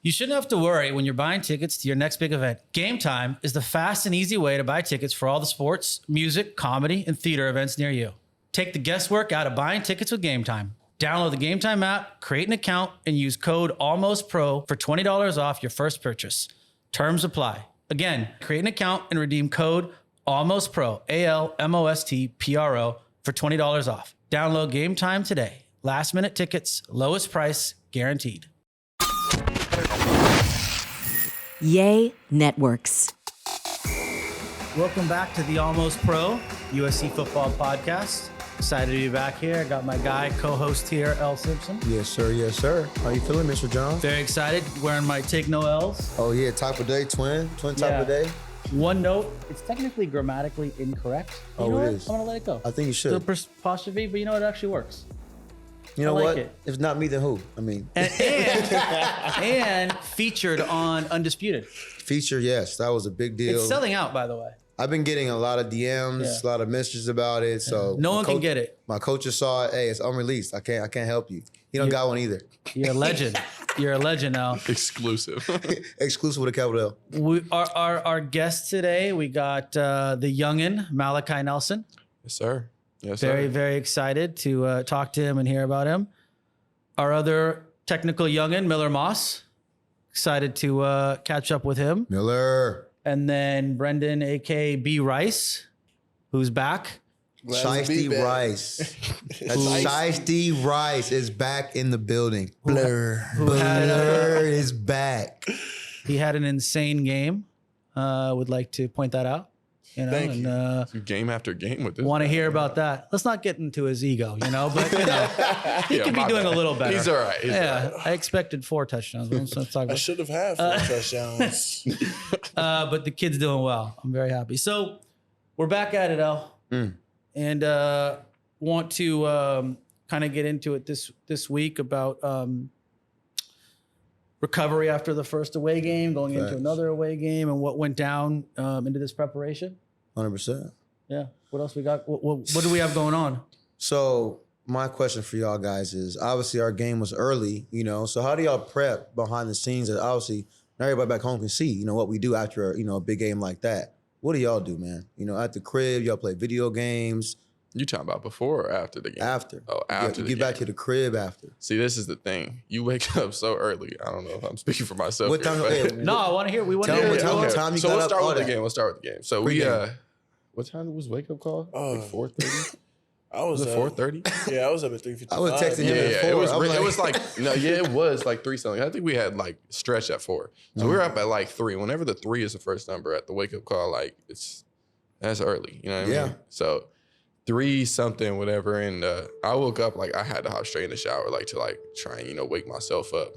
You shouldn't have to worry when you're buying tickets to your next big event. Game Time is the fast and easy way to buy tickets for all the sports, music, comedy, and theater events near you. Take the guesswork out of buying tickets with Game Time. Download the Game Time app, create an account, and use code ALMOSTPRO for $20 off your first purchase. Terms apply. Again, create an account and redeem code ALMOSTPRO, ALMOSTPRO, for $20 off. Download Game Time today. Last minute tickets, lowest price, guaranteed. Yay Networks. Welcome back to the Almost Pro USC Football Podcast. Excited to be back here. I got my guy, co-host here, L. Simpson. Yes, sir. Yes, sir. How you feeling, Mr. John? Very excited. Wearing my Take No L's. Oh, yeah. Type of day, twin type of day. One note, it's technically grammatically incorrect. You know it what? is. I'm going to let it go. I think you should. The apostrophe, but you know, it actually works. You know I like what? it. If not me, then who? I mean. And featured on Undisputed. Feature, yes. That was a big deal. It's selling out, by the way. I've been getting a lot of DMs, a lot of messages about it. So no one can get it. My coaches saw it. Hey, it's unreleased. I can't help you. He don't got one either. You're a legend. You're a legend now. Exclusive. Exclusive with a capital L. Our guest today, we got the youngin, Malachi Nelson. Yes, sir. Yes, Very, sir. very excited to talk to him and hear about him. Our other technical youngin, Miller Moss. Excited to catch up with him. Miller. And then Brenden, a.k.a. B. Rice, who's back. Shiesty Rice. Shiesty Rice is back in the building. Blur is back. He had an insane game. Would like to point that out. You know, Thank you. and Game after game with this. want to hear about that. Let's not get into his ego, you know, but you know, he could be my doing bad. a little better. He's all right. He's all right. I expected 4 touchdowns. Let's talk I about should have had 4 touchdowns. but the kid's doing well. I'm very happy. So we're back at it, Al, and want to kind of get into it this week about recovery after the first away game, going into another away game, and what went down into this preparation. 100%. Yeah. What else we got? What do we have going on? So my question for y'all guys is, obviously our game was early, you know, so how do y'all prep behind the scenes that obviously not everybody back home can see, you know, what we do after, you know, a big game like that? What do y'all do, man? You know, at the crib, y'all play video games? You talking about before or after the game? After. Oh, after You the get back game. to the crib after. See, this is the thing. You wake up so early. I don't know if I'm speaking for myself. What time? here, but- Hey, No, I want to hear. We want to Tell hear. me What what time you so got let's up, start all with the that. game. Let's start with the game. So Pregame. what time was wake up call? Oh. Like 4:30? I was Was it 4:30? Yeah, I was up at 3:55. I was texting him Yeah, at 4. it was. I'm It was like it was like 3 something. I think we had like stretch at 4, so we were up at like 3. Whenever the 3 is the first number at the wake up call, like that's early. You know what I mean? So 3 something whatever, and I woke up like I had to hop straight in the shower like to like try and wake myself up.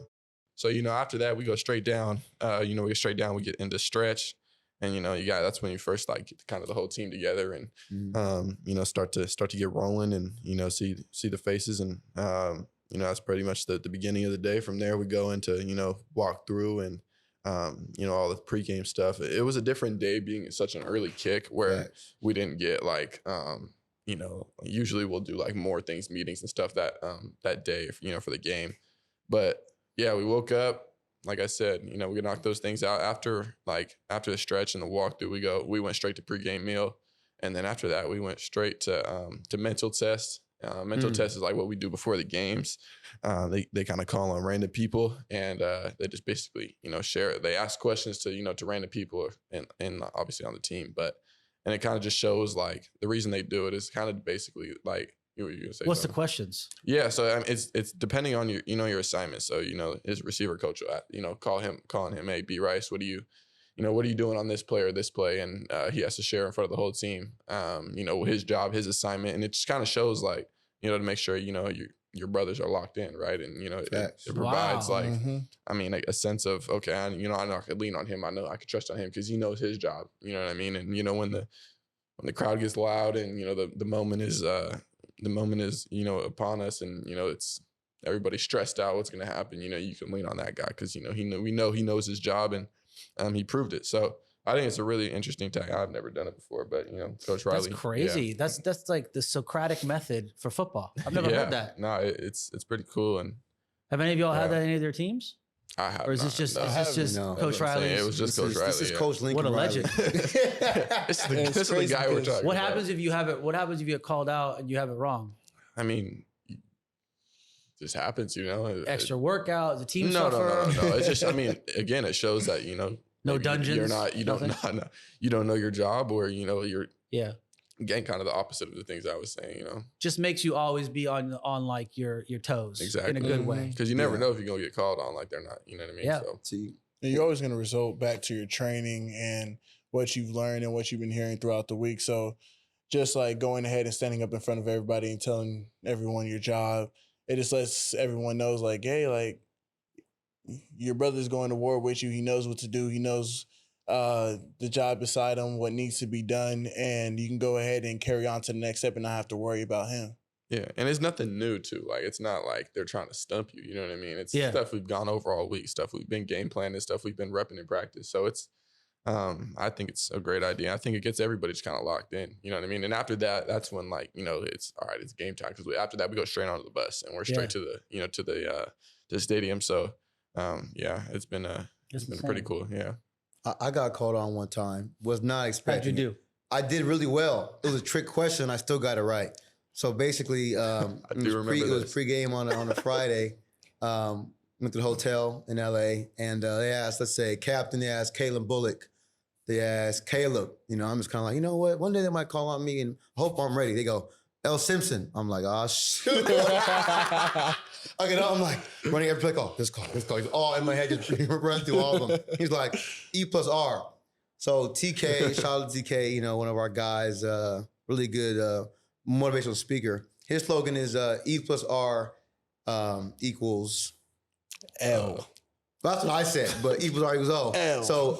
So after that we go straight down. We go straight down. We get into stretch. And that's when you first like get kind of the whole team together and start to get rolling and see the faces and that's pretty much the beginning of the day. From there we go into walk through and all the pregame stuff. It was a different day being such an early kick where we didn't get like usually we'll do like more things, meetings and stuff that day for the game. But yeah, we woke up. Like I said, we knocked those things out after the stretch and the walkthrough. We went straight to pregame meal, and then after that, we went straight to mental test. Mental test is like what we do before the games. They kind of call on random people, and they just basically share. They ask questions to random people and obviously on the team, and it kind of just shows like the reason they do it is kind of basically like. What's the questions? Yeah, so it's depending on your assignment. So his receiver coach will calling him, hey, B Rice, what are you doing on this play or this play, and he has to share in front of the whole team. His job, his assignment, and it just kind of shows like to make sure your brothers are locked in, right? And it provides a sense of okay, I know I can lean on him. I know I can trust on him because he knows his job. You know what I mean? And when the crowd gets loud and the moment is. The moment is, upon us and, it's everybody's stressed out. What's going to happen? You can lean on that guy because, we know he knows his job and he proved it. So I think it's a really interesting tactic. I've never done it before, but, Coach Riley. That's crazy. Yeah. That's like the Socratic method for football. I've never heard that. No, it's pretty cool. And have any of y'all had that in any of their teams? I have Or is not, this just no. is this just No. Coach That's what I'm saying. Riley's? It was just Coach Riley. This is yeah. Coach Lincoln. What a Riley. legend. This is the crazy guy we're because talking What about. happens if you have it? What happens if you get called out and you have it wrong? I mean, it just happens, you know. Extra workout, the team No. suffer. It's just, I mean, again, it shows that, you know, No maybe dungeons, you don't nothing? know, you don't know your job, or, you know, you're, Yeah, again, kind of the opposite of the things I was saying, you know. just makes you always be on like your toes Exactly. in a good way. Because you never Yeah. know if you're going to get called on like they're not, you know what I mean? Yeah. So, See, And you're always going to result back to your training and what you've learned and what you've been hearing throughout the week. So just like going ahead and standing up in front of everybody and telling everyone your job, it just lets everyone knows like, hey, like your brother's going to war with you. He knows what to do. He knows the job beside him, what needs to be done. And you can go ahead and carry on to the next step and not have to worry about him. yeah. And it's nothing new, too. Like, it's not like they're trying to stump you. You know what I mean? It's Yeah. stuff we've gone over all week, stuff we've been game planning, stuff we've been repping in practice. So it's, I think it's a great idea. I think it gets everybody just kind of locked in. You know what I mean? And after that, that's when, like, you know, it's all right, it's game time. Because after that, we go straight onto the bus and we're straight to the, you know, to the stadium. So, yeah, it's been pretty cool. Yeah. I got called on one time. Was not How'd you expecting. do? I did really well. It was a trick question. I still got it right. So basically, do remember it was this. pregame on a Friday. Went to the hotel in LA, and they asked, let's say, captain. They asked Caleb Bullock. They asked Caleb. You know, I'm just kind of like, you know what? One day they might call on me, and I hope I'm ready. They go, Simpson. I'm like, oh shoot. I get up. I'm like running every play call. This call. He's all in my head, just run through all of them. He's like E+R. So TK, shout out to TK. You know, one of our guys, really good motivational speaker. His slogan is E+R equals L. That's what I said, but E+R equals O. L. So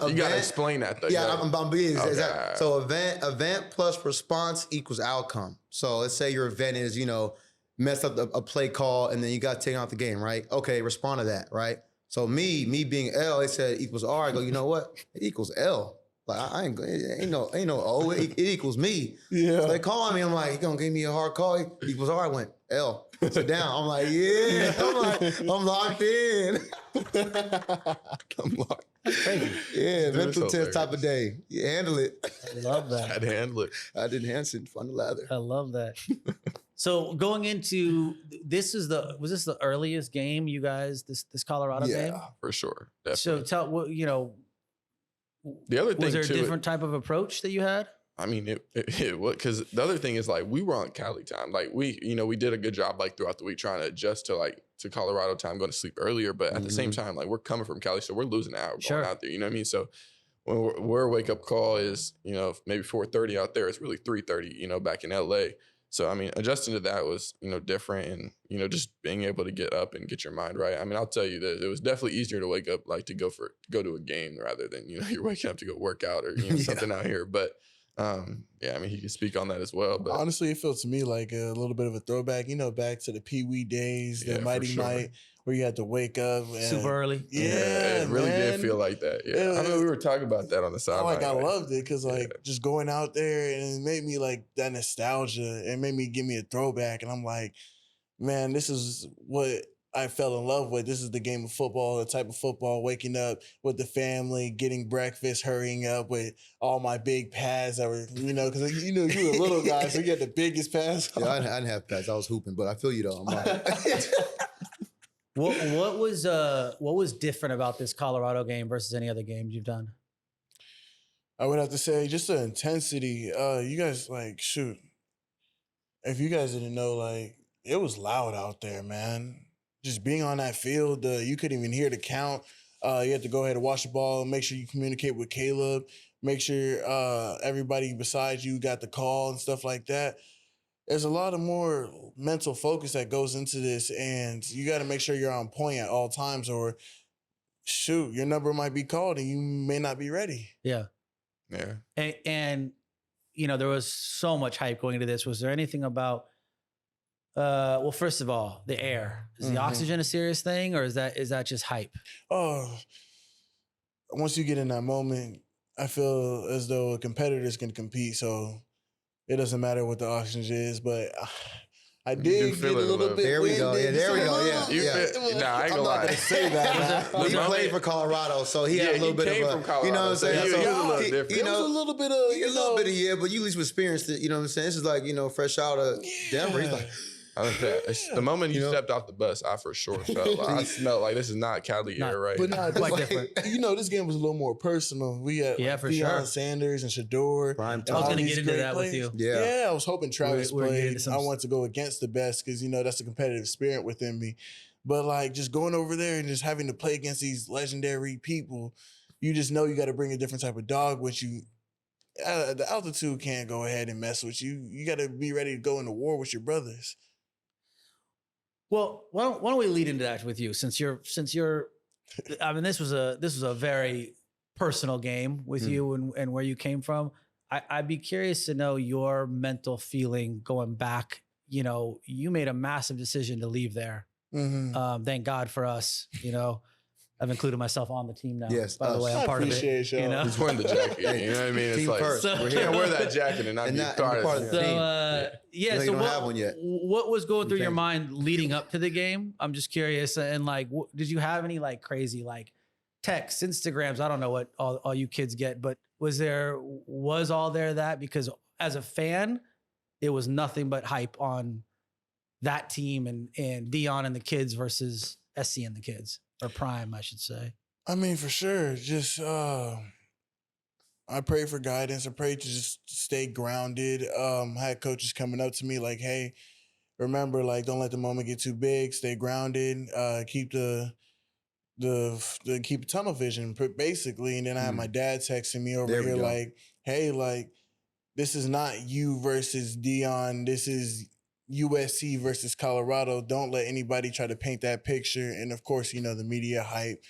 You got to explain that, though. yeah, I'm being Okay. exact. So event plus response equals outcome. So let's say your event is, you know, mess up a play call and then you got taken off the game, right? Okay, respond to that, right? So me being L, they said equals R. I go, you know what? It equals L. Like I ain't no O. It equals me. Yeah. So they call me. I'm like, you gonna give me a hard call? It equals R. I went L. Sit down. I'm like, yeah. I'm locked in. I'm locked. Yeah, Dude, mental it's test type of hilarious. day. You handle it. I love that. I'd handle it. I didn't answer it on the lather. I love that. So going into was this the earliest game you guys this Colorado game? Yeah. For sure. So Definitely. tell what you know. The other thing, Was there a too, different type of approach that you had? I mean, it was, because the other thing is, like, we were on Cali time. Like, we did a good job, like, throughout the week trying to adjust to Colorado time, going to sleep earlier. But at the same time, like, we're coming from Cali, so we're losing an hour Sure. going out there. You know what I mean? So when our wake up call is, you know, maybe 4:30 out there, it's really 3:30, you know, back in LA. So, I mean, adjusting to that was, you know, different, and, you know, just being able to get up and get your mind right. I mean, I'll tell you that it was definitely easier to wake up, like, to go to a game rather than, you know, you're waking up to go work out or, you know, something out here. But, yeah, I mean, he can speak on that as well. But Honestly, it feels to me like a little bit of a throwback, you know, back to the Pee Wee days, Yeah, the for Mighty sure. Might, where you had to wake up. And, Super early. Yeah, it really man. did feel like that. Yeah, I mean, we were talking about that on the I sideline. I loved it because like Yeah. just going out there and it made me like that nostalgia. It made me give me a throwback, and I'm like, man, this is what I fell in love with. This is the game of football, the type of football. Waking up with the family, getting breakfast, hurrying up with all my big pads that were, you know, because you know you were a little guy, so you had the biggest pads. Yeah, I didn't have pads. I was hooping, but I feel you though. I'm like, What was different about this Colorado game versus any other games you've done? I would have to say just the intensity. You guys like shoot. If you guys didn't know, like it was loud out there, man. Just being on that field, you couldn't even hear the count. You had to go ahead and watch the ball, make sure you communicate with Caleb, make sure everybody besides you got the call and stuff like that. There's a lot of more mental focus that goes into this, and you got to make sure you're on point at all times, or shoot, your number might be called and you may not be ready. Yeah. Yeah. And you know, there was so much hype going into this. Was there anything about well, first of all, the air. Is the oxygen a serious thing, or is that just hype? Oh, once you get in that moment, I feel as though competitors can compete. So it doesn't matter what the oxygen is, but I did feel get a it a little little bit. There we go. winded. Yeah, there we Just a go. little Yeah, bit. yeah. Nah, I ain't I'm gonna not lie. gonna say that. He the played moment- for Colorado, so he Yeah, had a little he bit came of from a, Colorado, you know what I'm so saying? he was a little different. You It was know, a little bit of, a little bit of, yeah, but you at least experienced it, you know what I'm saying? This is like, fresh out of Denver. He's like, I like that. The moment you stepped off the bus, I for sure felt like I smelled like this is not Cali air, right? But nah, Quite this, different. this game was a little more personal. We had for Deion sure. Sanders and Shador. Prime and time. I was all going to these get into great that with players. you. Yeah. I was hoping Travis We're getting played. into some- I wanted to go against the best because, that's a competitive spirit within me. But like just going over there and just having to play against these legendary people, you just know you got to bring a different type of dog with you. The altitude can't go ahead and mess with you. You got to be ready to go into war with your brothers. Well, why don't we lead into that with you since you're I mean this was a very personal game with you and where you came from. I'd be curious to know your mental feeling going back. You made a massive decision to leave there. Mm-hmm. Thank God for us. I've included myself on the team now. Yes, by the us. way, I'm I part of it. appreciate y'all. He's wearing the jacket. You know what I mean? It's Team like first. So- We're you here. can't wear that jacket and not And be not- part and part of of it. the So team. yeah, You so don't what, have one yet. what was going through your can't. mind leading up to the game? I'm just curious. And like, did you have any like crazy like texts, Instagrams? I don't know what all you kids get, but was all there that? Because as a fan, it was nothing but hype on that team and Deion and the kids versus SC and the kids, or Prime, I should say. I mean, for sure. Just I pray for guidance. I pray to just stay grounded. I had coaches coming up to me like, "Hey, remember, like, don't let the moment get too big. Stay grounded. Keep keep tunnel vision, basically." And then I had my dad texting me over There we here go. like, "Hey, like, this is not you versus Deion. This is USC versus Colorado. Don't let anybody try to paint that picture." And of course, the media hype.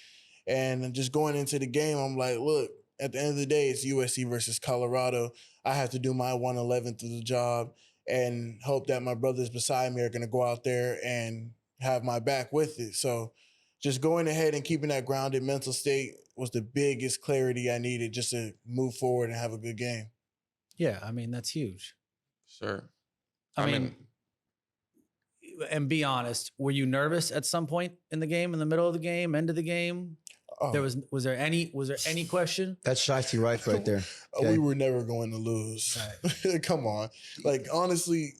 And just going into the game, I'm like, look, at the end of the day, it's USC versus Colorado. I have to do my 1/11th of the job and hope that my brothers beside me are going to go out there and have my back with it. So just going ahead and keeping that grounded mental state was the biggest clarity I needed just to move forward and have a good game. Yeah, I mean that's huge. Sure. I mean, and be honest, were you nervous at some point in the game, in the middle of the game, end of the game? Oh, Was there any question? That's Shiesty Rice right there. Okay. We were never going to lose. Come on. Like, honestly,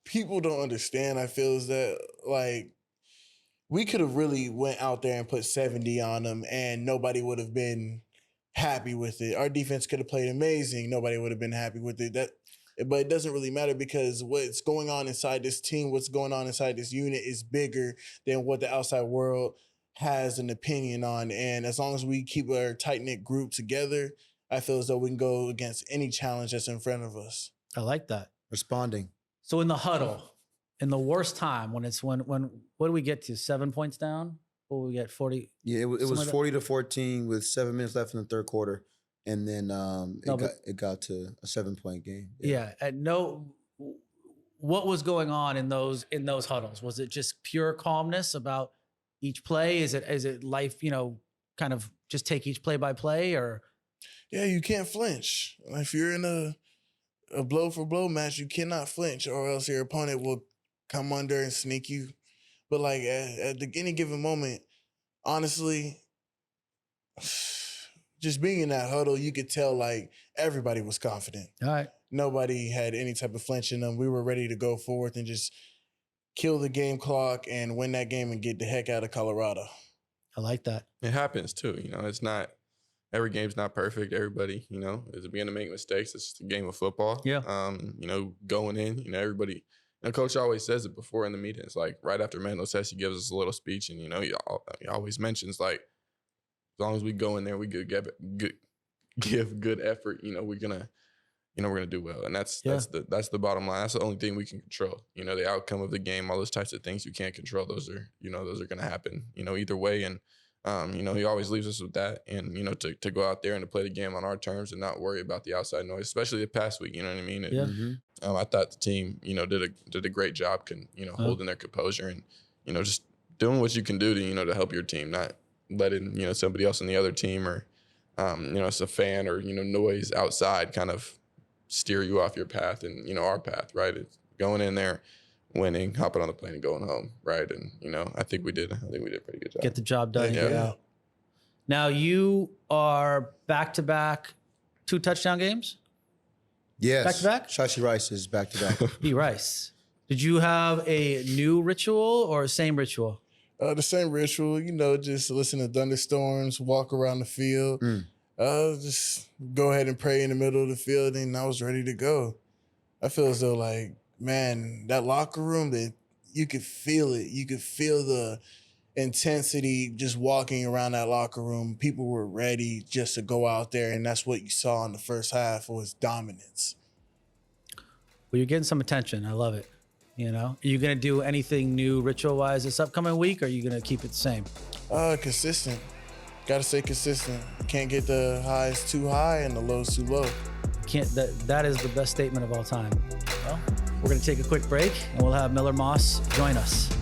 people don't understand, I feel, is that, like, we could have really went out there and put 70 on them and nobody would have been happy with it. Our defense could have played amazing. Nobody would have been happy with it. But it doesn't really matter because what's going on inside this team, what's going on inside this unit is bigger than what the outside world has an opinion on. And as long as we keep our tight-knit group together, I feel as though we can go against any challenge that's in front of us. I like that. Responding. So in the huddle, in the worst time, when what do we get to? 7 points down? What do we get? 40? Yeah, it Something was like that? 40-14 with 7 minutes left in the third quarter. And then it got to a 7-point game. Yeah. What was going on in those huddles? Was it just pure calmness about each play? Is it life, kind of just take each play by play, or? Yeah, you can't flinch. If you're in a blow for blow match, you cannot flinch, or else your opponent will come under and sneak you. But like at any given moment, honestly, just being in that huddle, you could tell like everybody was confident. All right. Nobody had any type of flinch in them. We were ready to go forth and just kill the game clock and win that game and get the heck out of Colorado. I like that. It happens too. It's not every game's not perfect. Everybody, is going to make mistakes. It's just a game of football. Yeah. Going in, everybody. And coach always says it before in the meetings, like right after mental test, he gives us a little speech, and he always mentions like, as long as we go in there, we give good effort. We're gonna do well, and that's the bottom line. That's the only thing we can control. The outcome of the game, all those types of things you can't control. Those are gonna happen. Either way, and he always leaves us with that, and to go out there and to play the game on our terms and not worry about the outside noise, especially the past week. You know what I mean? And, Yeah. I thought the team, did a great job, holding their composure and just doing what you can do to help your team, not letting somebody else on the other team or it's a fan or noise outside kind of steer you off your path and our path, right? It's going in there, winning, hopping on the plane and going home, right? And I think we did a pretty good job. Get the job done. Yeah. Now you are back-to-back 2 touchdown games. Yes. Back-to-back? Shashi Rice is back-to-back. B. Rice. Did you have a new ritual or same ritual? The same ritual, just listen to thunderstorms, walk around the field, just go ahead and pray in the middle of the field, and I was ready to go. I feel as though, like, man, that locker room, that you could feel it. You could feel the intensity just walking around that locker room. People were ready just to go out there, and that's what you saw in the first half was dominance. Well, you're getting some attention. I love it. Are you going to do anything new ritual-wise this upcoming week, or are you going to keep it the same? Consistent. Got to stay consistent. Can't get the highs too high and the lows too low. That is the best statement of all time. Well, we're going to take a quick break, and we'll have Miller Moss join us.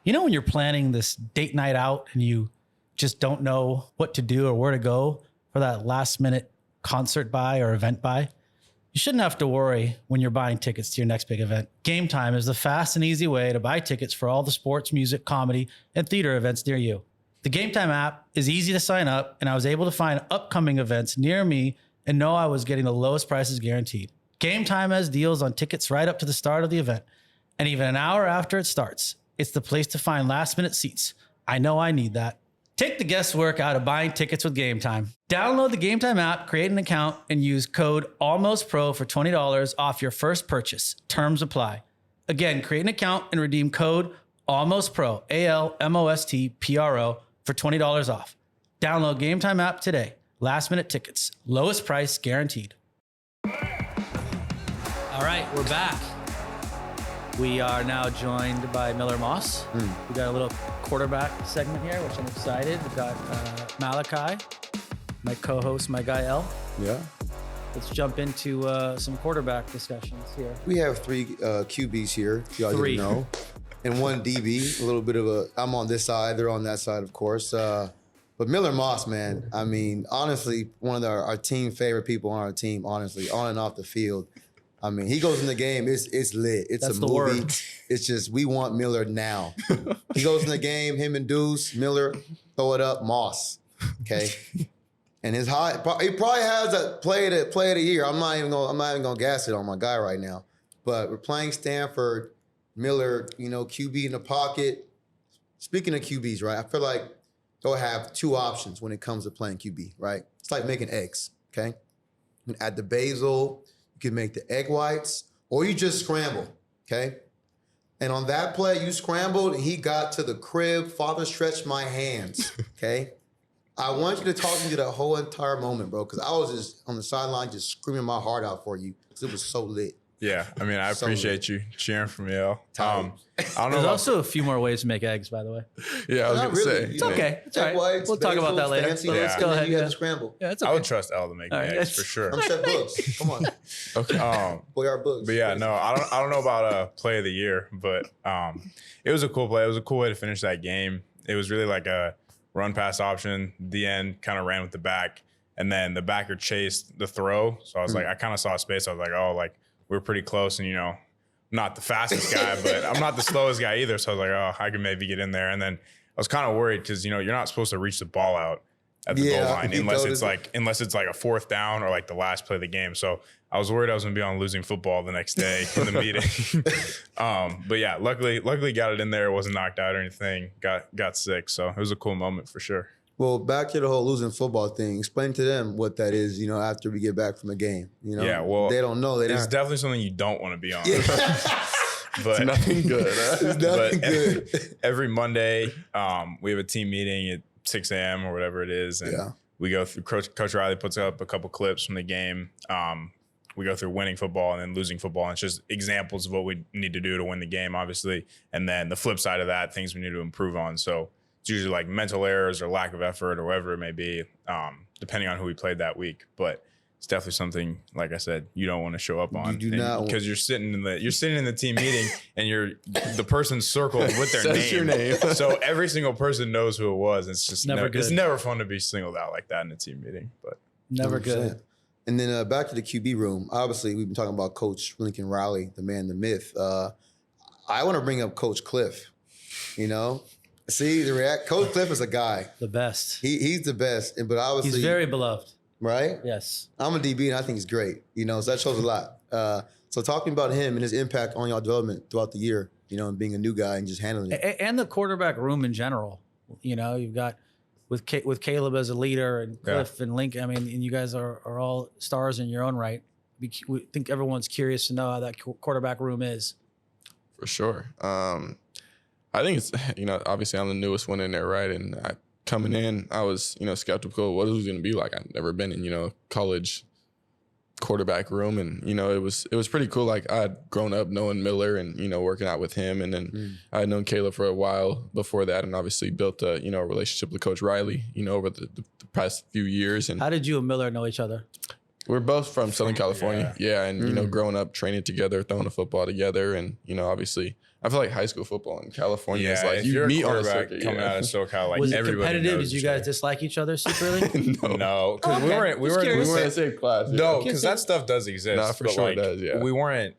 When you're planning this date night out and you just don't know what to do or where to go for that last-minute concert buy or event buy? You shouldn't have to worry when you're buying tickets to your next big event. Game Time is the fast and easy way to buy tickets for all the sports, music, comedy, and theater events near you. The Game Time app is easy to sign up, and I was able to find upcoming events near me and know I was getting the lowest prices guaranteed. Game Time has deals on tickets right up to the start of the event, and even an hour after it starts. It's the place to find last-minute seats. I know I need that. Take the guesswork out of buying tickets with Game Time. Download the Game Time app, create an account, and use code ALMOSTPRO for $20 off your first purchase. Terms apply. Again, create an account and redeem code ALMOSTPRO, ALMOSTPRO, for $20 off. Download Game Time app today. Last minute tickets. Lowest price guaranteed. All right, we're back. We are now joined by Miller Moss. We got a little quarterback segment here, which I'm excited. We've got Malachi, my co-host, my guy L. Yeah. Let's jump into some quarterback discussions here. We have 3 QBs here, if y'all 3. didn't know. And 1 DB, a little bit of I'm on this side, they're on that side, of course. But Miller Moss, man, I mean, honestly, one of our team favorite people on our team, honestly, on and off the field. I mean, he goes in the game, it's lit. It's That's a the movie. word. It's just, we want Miller now. He goes in the game, him and Deuce, Miller, throw it up, Moss, okay? And his high, he probably has a play of the year. I'm not even gonna gas it on my guy right now. But we're playing Stanford, Miller, QB in the pocket. Speaking of QBs, right? I feel like they'll have 2 options when it comes to playing QB, right? It's like making eggs, okay? You can add the basil, you can make the egg whites, or you just scramble, okay? And on that play, you scrambled and he got to the crib. Father stretched my hands, okay? I want you to talk me through that whole entire moment, bro, because I was just on the sideline just screaming my heart out for you because it was so lit. Yeah, I mean, I appreciate you cheering for me, L. I don't know There's about, also a few more ways to make eggs, by the way. Yeah, I was Not going to really, say. It's okay. It's all Egg right. whites, We'll talk about that basil, later. fancy, But let's and go then ahead. you had Yeah. to scramble. Yeah, it's I okay. would trust L to make All right, eggs that's- for sure. I'm Seth Books. Come on. Okay. Boy, our books. But yeah, no, I don't know about play of the year, but it was a cool play. It was a cool way to finish that game. It was really like a run pass option. The end kind of ran with the back, and then the backer chased the throw. So I was like, I kind of saw space. I was like, oh, like we're pretty close, and I'm not the fastest guy, but I'm not the slowest guy either. So I was like, oh, I can maybe get in there. And then I was kind of worried because you're not supposed to reach the ball out at the goal line unless it's like a 4th down or like the last play of the game. So I was worried I was gonna be on losing football the next day in the meeting. But yeah, luckily got it in there. It wasn't knocked out or anything. Got sick, so it was a cool moment for sure. Well, back to the whole losing football thing. Explain to them what that is, after we get back from a game. Yeah, well, they don't know. It's definitely something you don't want to be on. But It's nothing good. Huh? It's nothing good. Every Monday, we have a team meeting at 6 a.m. or whatever it is, and we go through. Coach Riley puts up a couple clips from the game. We go through winning football and then losing football. And it's just examples of what we need to do to win the game, obviously. And then the flip side of that, things we need to improve on. So it's usually like mental errors or lack of effort or whatever it may be, depending on who we played that week. But it's definitely something, like I said, you don't want to show up on. You do not, because you're sitting in the team meeting and the person's circled with their Says your name. So every single person knows who it was. It's just Never good. It's never fun to be singled out like that in a team meeting. But Never 100%. good. And then back to the QB room. Obviously, we've been talking about Coach Lincoln Riley, the man, the myth. I want to bring up Coach Cliff. You know, see the react. Coach Cliff is a guy. The best. He's the best, but obviously He's very beloved. right. Yes. I'm a DB, and I think he's great. You know, so that shows a lot. So talking about him and his impact on y'all development throughout the year, you know, and being a new guy and just handling it. And the quarterback room in general. You know, you've got with Caleb as a leader and Cliff and Lincoln. I mean, and you guys are all stars in your own right. We think everyone's curious to know how that quarterback room is. For sure. I think it's, you know, obviously I'm the newest one in there, right? And coming in, I was, you know, skeptical of what it was going to be like. I'd never been in, you know, college quarterback room, and you know, it was pretty cool. Like, I had grown up knowing Miller and, you know, working out with him, and then I had known Caleb for a while before that, and obviously built a, you know, a relationship with Coach Riley, you know, over the past few years. And How did you and Miller know each other? we're both from Southern California, and you know, growing up training together, throwing a football together, and you know, obviously, I feel like high school football in California is like if you you're meet a on a quarterback circuit, coming out of SoCal, like Was it everybody competitive? knows Did you each guys other. dislike each other secretly? No, because Okay. we Just weren't we curious. were in the same class. No, because that stuff does exist. Nah, for but sure like, it does, yeah. we weren't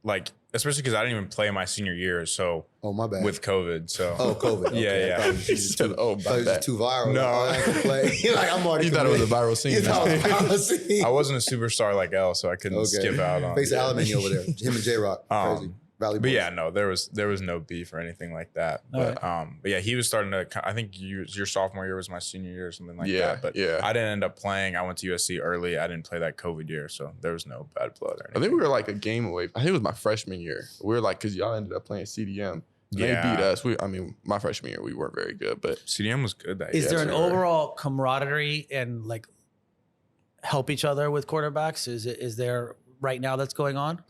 like, especially because I didn't even play my senior year, so Oh, my bad. with COVID. So COVID. Okay. Yeah. I thought it was He just said, too, "Oh, I thought it my was bad." just too viral. No. I can play. Like, I'm already. You thought it was a viral scene. You thought it was a viral scene. I wasn't a superstar like L, so I couldn't skip out on. Face Alamany over there. Him and J Rock. Crazy. Valley But Boys. yeah, no, there was no beef or anything like that. But yeah, he was starting to. I think your sophomore year was my senior year or something like that. But I didn't end up playing. I went to USC early. I didn't play that COVID year, so there was no bad blood or anything. I think we were like a game away. I think it was my freshman year. We were like, because y'all ended up playing CDM. They beat us. I mean, my freshman year, we weren't very good, but CDM was good that Is year. there an we were. overall camaraderie and like help each other with quarterbacks? Is there right now that's going on?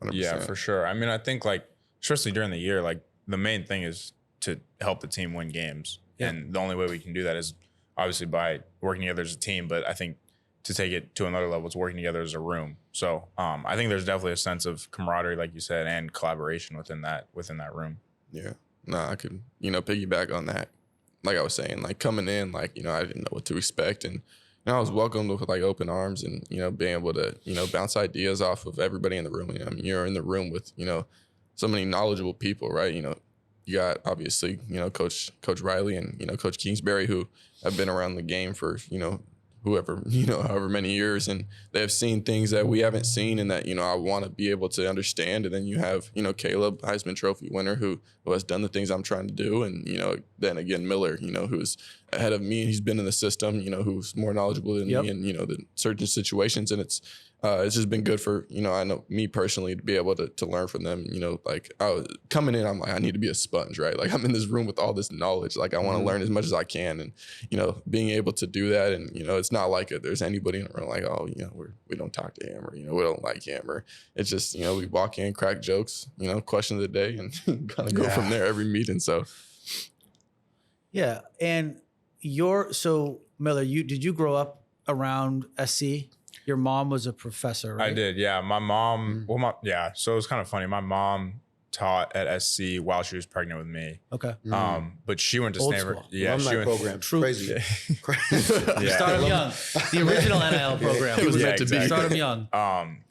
100%. Yeah, for sure. I mean, I think like, especially during the year, like the main thing is to help the team win games. Yeah. And the only way we can do that is obviously by working together as a team. But I think to take it to another level, it's working together as a room. So I think there's definitely a sense of camaraderie, like you said, and collaboration within that room. Yeah. No, I could, you know, piggyback on that. Like I was saying, like coming in, like, you know, I didn't know what to expect. And you know, I was welcomed with like open arms and, you know, being able to, you know, bounce ideas off of everybody in the room. I mean, you're in the room with, you know, so many knowledgeable people, right? You know, you got obviously, you know, Coach Riley and, you know, Coach Kingsbury, who have been around the game for, you know, however many years, and they have seen things that we haven't seen and that, you know, I want to be able to understand. And then you have, you know, Caleb, Heisman Trophy winner, who has done the things I'm trying to do. And, you know, then again, Miller, you know, who's ahead of me and he's been in the system, you know, who's more knowledgeable than me in, you know, the certain situations. And it's just been good for, you know, I know me personally to be able to learn from them. You know, like coming in, I'm like, I need to be a sponge, right? Like I'm in this room with all this knowledge. Like I want to learn as much as I can. And, you know, being able to do that. And, you know, it's not like there's anybody in the room like, oh, you know, we don't talk to him or, you know, we don't like him, or it's just, you know, we walk in, crack jokes, you know, question of the day, and kind of go from there every meeting. So. Yeah. And so Miller, did you grow up around SC? Your mom was a professor, right? I did, yeah. My mom, so it was kind of funny. My mom taught at SC while she was pregnant with me. Okay. But she went to Old Stanford. school. Yeah, she went. program. Crazy. Start them young. The original NIL program. It was meant to be. Start them young.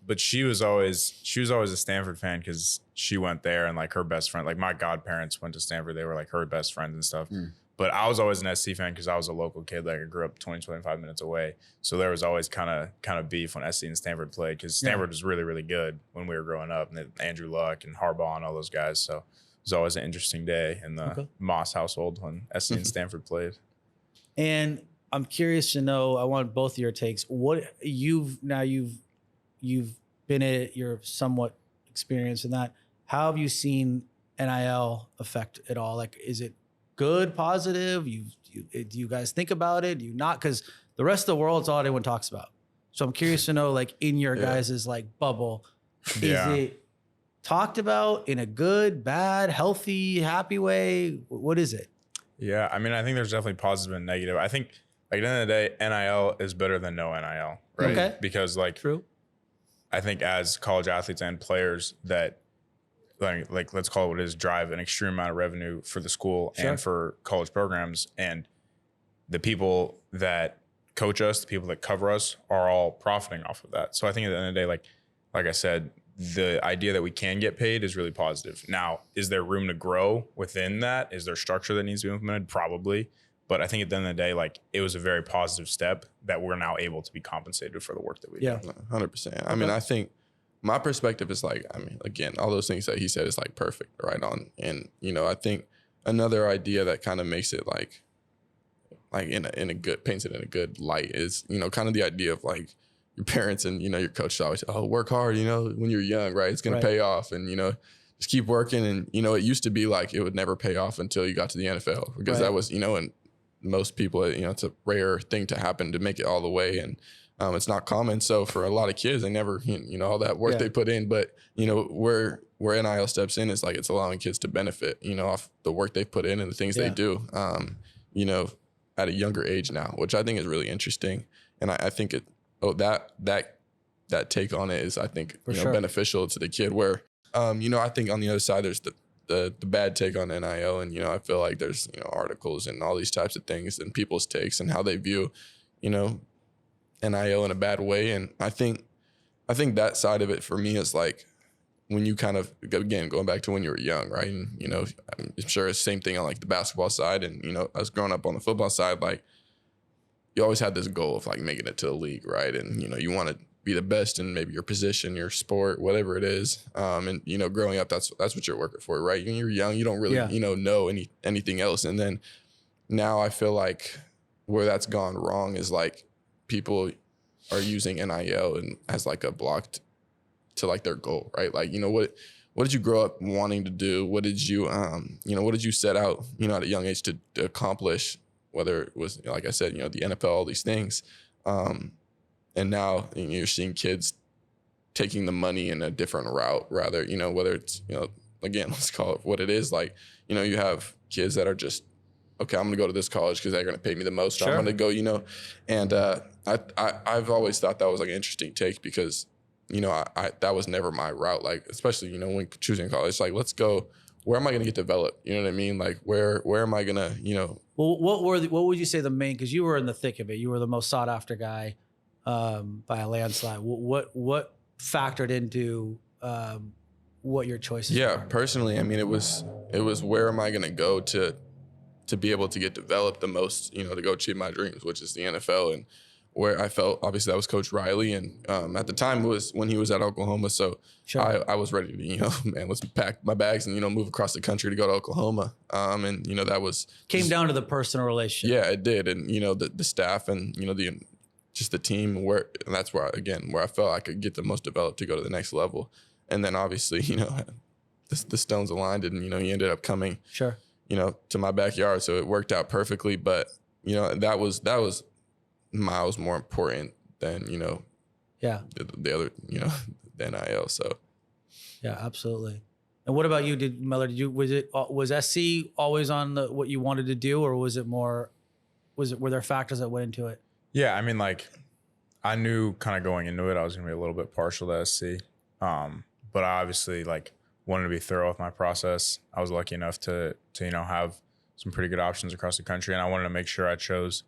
But she was always a Stanford fan because she went there, and like her best friend, like my godparents went to Stanford. They were like her best friends and stuff. But I was always an SC fan because I was a local kid. Like I grew up 25 minutes away. So there was always kind of beef when SC and Stanford played, because Stanford was really, really good when we were growing up. And then Andrew Luck and Harbaugh and all those guys. So it was always an interesting day in the Moss household when SC and Stanford played. And I'm curious to know, I want both of your takes. What you've been in it, you're somewhat experienced in that. How have you seen NIL affect it all? Like, is it good, positive? Do you guys think about it? Do you not? Because the rest of the world, it's all anyone talks about. So I'm curious to know, like in your guys' like bubble, is it talked about in a good, bad, healthy, happy way? What is it? Yeah, I mean, I think there's definitely positive and negative. I think like at the end of the day, NIL is better than no NIL, right? Okay. Because like, True. I think as college athletes and players that like let's call it what it is, drive an extreme amount of revenue for the school and for college programs, and the people that coach us, the people that cover us, are all profiting off of that. So I think at the end of the day, like I said, the idea that we can get paid is really positive. Now, is there room to grow within that? Is there structure that needs to be implemented? Probably. But I think at the end of the day, like, it was a very positive step that we're now able to be compensated for the work that we do. 100%. I mean, I think my perspective is like, I mean, again, all those things that he said is like perfect, right on. And, you know, I think another idea that kind of makes it like in a good, paints it in a good light is, you know, kind of the idea of like your parents and, you know, your coach always, oh, work hard, you know, when you're young, right? It's going to pay off. And, you know, just keep working. And, you know, it used to be like it would never pay off until you got to the NFL, because that was, you know, and most people, you know, it's a rare thing to happen to make it all the way. And it's not common. So for a lot of kids, they never, you know, all that work they put in. But, you know, where NIL steps in is like it's allowing kids to benefit, you know, off the work they put in and the things they do, you know, at a younger age now, which I think is really interesting. And I think that take on it is, I think, you know, beneficial to the kid, where, you know, I think on the other side, there's the bad take on NIL. And, you know, I feel like there's, you know, articles and all these types of things and people's takes and how they view, you know, NIL in a bad way. And I think that side of it for me is like, when you kind of, again, going back to when you were young, right? And, you know, I'm sure it's the same thing on like the basketball side. And, you know, us growing up on the football side, like, you always had this goal of like making it to the league, right? And, you know, you want to be the best in maybe your position, your sport, whatever it is. And, you know, growing up, that's what you're working for, right? When you're young, you don't really, you know anything else. And then now I feel like where that's gone wrong is like people are using NIL and as like a block to like their goal, right? Like, you know, what did you grow up wanting to do? What did you, you know, what did you set out, you know, at a young age to accomplish? Whether it was, you know, like I said, you know, the NFL, all these things. And now, you know, you're seeing kids taking the money in a different route, rather, you know, whether it's, you know, again, let's call it what it is. Like, you know, you have kids that are just, okay, I'm going to go to this college because they're going to pay me the most. So I'm going to go, you know, and I've always thought that was like an interesting take, because, you know, I that was never my route. Like, especially, you know, when choosing college, it's like, let's go, where am I going to get developed? You know what I mean? Like, where am I going to, you know? Well, what would you say the main, because you were in the thick of it, you were the most sought after guy by a landslide. What factored into what your choices were? Personally, I mean, it was where am I going to go to be able to get developed the most, you know, to go achieve my dreams, which is the NFL. And where I felt, obviously, that was Coach Riley. And at the time, it was when he was at Oklahoma. So I was ready to, you know, man, let's pack my bags and, you know, move across the country to go to Oklahoma. And, you know, that was... Came down to the personal relationship. Yeah, it did. And, you know, the staff and, you know, just the team, and that's where I felt I could get the most developed to go to the next level. And then, obviously, you know, the stones aligned and, you know, he ended up coming, you know, to my backyard. So it worked out perfectly. But, you know, that was miles more important than, you know, the other, you know, the NIL. So yeah, absolutely. And what about you? Was SC always on what you wanted to do, or was it more, were there factors that went into it? Yeah, I mean, like, I knew kind of going into it, I was going to be a little bit partial to SC. But I obviously, like, wanted to be thorough with my process. I was lucky enough to you know, have some pretty good options across the country, and I wanted to make sure I chose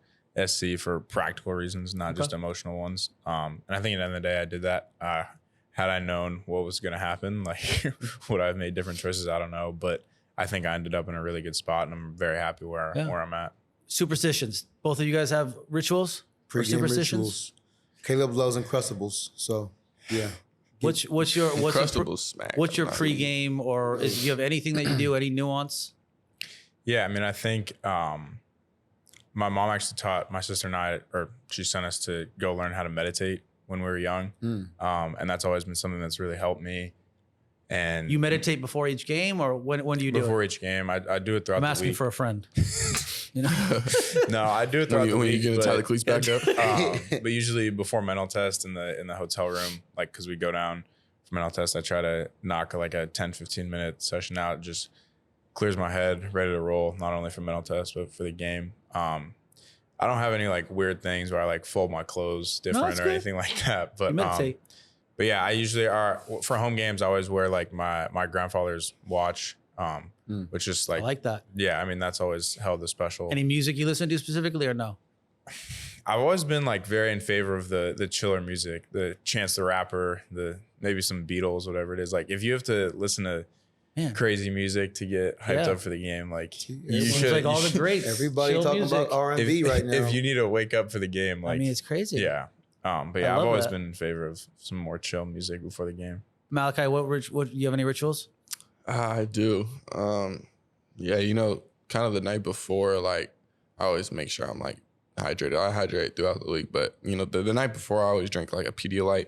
SC for practical reasons, not just emotional ones. And I think at the end of the day, I did that. Had I known what was going to happen, like, would I have made different choices? I don't know. But I think I ended up in a really good spot, and I'm very happy where I'm at. Superstitions. Both of you guys have rituals? Pregame superstitions? rituals. Caleb loves Uncrustables, so yeah. What's your pregame, or do you have anything that you do, any nuance? Yeah, I mean, I think my mom actually taught my sister and I, or she sent us to go learn how to meditate when we were young. And that's always been something that's really helped me. And you meditate before each game, or when do you do it? Before each game. I do it throughout the week. I'm asking for a friend. You know? No, I do it throughout the week. When you get to tie the cleats back up. But usually before mental test in the hotel room, like, because we go down for mental test, I try to knock like a 10, 15 minute session out. Just clears my head, ready to roll, not only for mental test, but for the game. I don't have any like weird things where I like fold my clothes different or anything like that. But meditate. But yeah, I usually for home games, I always wear like my grandfather's watch, which is like, I like that. Yeah, I mean, that's always held a special. Any music you listen to specifically, or no? I've always been like very in favor of the chiller music, the Chance the Rapper, maybe some Beatles, whatever it is. Like if you have to listen to crazy music to get hyped up for the game, like you should. Like all the greats. Everybody chill talking music. about R&B right now. If you need to wake up for the game, like I mean, it's crazy. yeah. But yeah, I I've love always that. been in favor of some more chill music before the game. Malachi, what you have any rituals? I do. Yeah, you know, kind of the night before, like I always make sure I'm like hydrated. I hydrate throughout the week, but you know, the night before I always drink like a Pedialyte.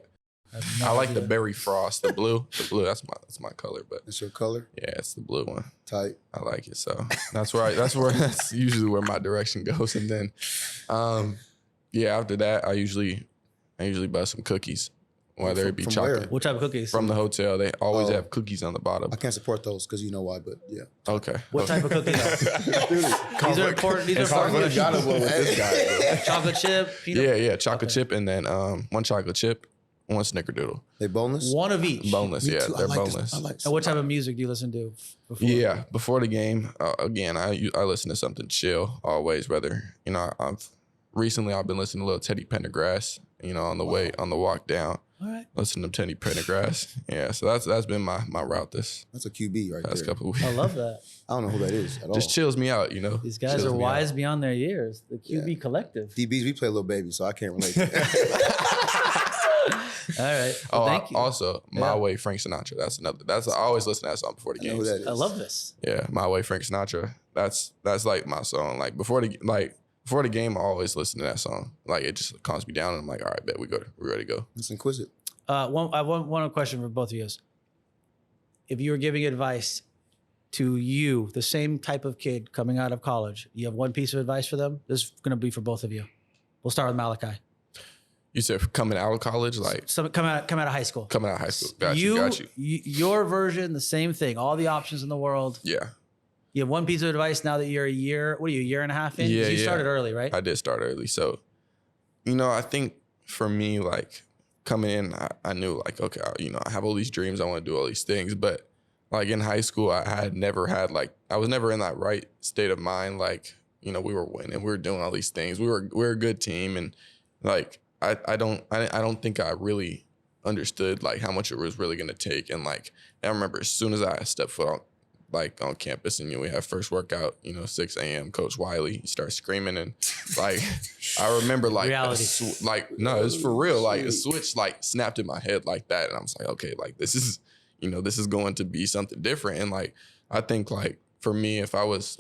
I like the berry frost, the blue. The blue, that's my color. But That's your color? yeah, it's the blue one. Tight. I like it. So that's usually where my direction goes. And then yeah, after that I usually buy some cookies. Whether it be From chocolate. where? What type of cookies? From the hotel. They always Oh. have cookies on the bottom. I can't support those because you know why, but yeah. Okay. What type of cookies? These are important. These are important. Got it with this guy. Bro. Chocolate chip. Peanut. Yeah, chocolate chip and then one chocolate chip, one snickerdoodle. They boneless? One of each. Boneless, Me yeah, too. I they're like this. boneless. I like this. And what type of music do you listen to before? Yeah, before the game, again, I listen to something chill always. Whether you know, I've been listening to a little Teddy Pendergrass. You know, on the walk down, All right. listen to Teddy Pendergrass. Yeah, so that's been my route this That's a QB right past there. couple of weeks. I love that. I don't know who that is at all. Just chills me out, you know. These guys Chills are me out. wise beyond their years. The QB collective. DBs, we play Little Baby, so I can't relate to that. All right. Well, thank you. Also, My Way, Frank Sinatra. I always listen to that song before the I know game. who that is. I love this. Yeah, My Way, Frank Sinatra. That's like my song. Like before the game, I always listen to that song. Like it just calms me down, and I'm like, all right, bet we're ready to go. It's inquisitive. I have one question for both of you. If you were giving advice to you, the same type of kid coming out of college, you have one piece of advice for them? This is going to be for both of you. We'll start with Malachi. You said coming out of college, like So come out of high school. coming out of high school. Got you. Your version, the same thing. All the options in the world. Yeah, You have one piece of advice now that you're a year and a half in? 'Cause Yeah, you yeah. started early, right? I did start early. So, you know, I think for me, like coming in, I knew like, okay, you know, I have all these dreams. I want to do all these things. But like in high school, I was never in that right state of mind. Like, you know, we were winning, we were doing all these things. We're a good team. And like, I don't think I really understood like how much it was really going to take. And like, I remember as soon as I stepped foot on campus and, you know, we have first workout, you know, 6 a.m. Coach Wiley, he starts screaming and like, I remember like, Reality. no, it's for real. Like a switch like snapped in my head like that. And I was like, okay, like this is going to be something different. And like, I think like for me, if I was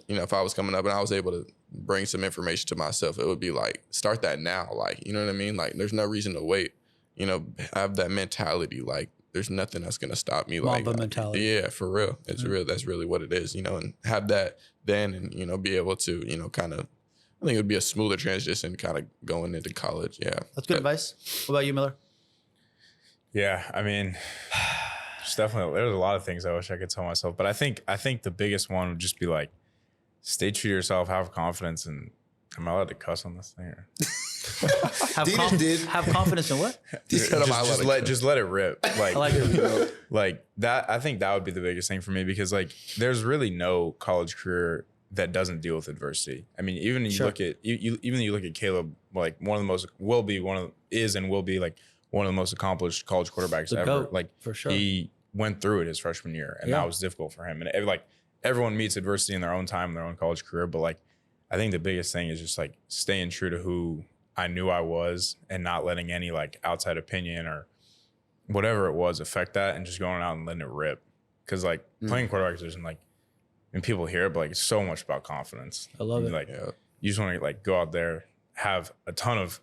coming up and I was able to bring some information to myself, it would be like, start that now. Like, you know what I mean? Like there's no reason to wait, you know, have that mentality. Like there's nothing that's going to stop me. Mamba mentality. Yeah, for real. It's real. That's really what it is, you know, and have that then and, you know, be able to, you know, kind of, I think it would be a smoother transition kind of going into college. Yeah. That's good advice. What about you, Miller? Yeah, I mean, there's a lot of things I wish I could tell myself, but I think the biggest one would just be like, stay true to yourself, have confidence, and am I allowed to cuss on this thing? Or? Have confidence in what? Just let it rip. Like, I like it. like that. I think that would be the biggest thing for me because like there's really no college career that doesn't deal with adversity. I mean, even you look at Caleb, like will be like one of the most accomplished college quarterbacks ever. GOAT, like for sure. He went through it his freshman year, and that was difficult for him. And like everyone meets adversity in their own time in their own college career, but like I think the biggest thing is just like staying true to who I knew I was and not letting any like outside opinion or whatever it was affect that, and just going out and letting it rip. Because like playing quarterback position, like, and people hear it, but like it's so much about confidence. I love it. Like you just want to like go out there, have a ton of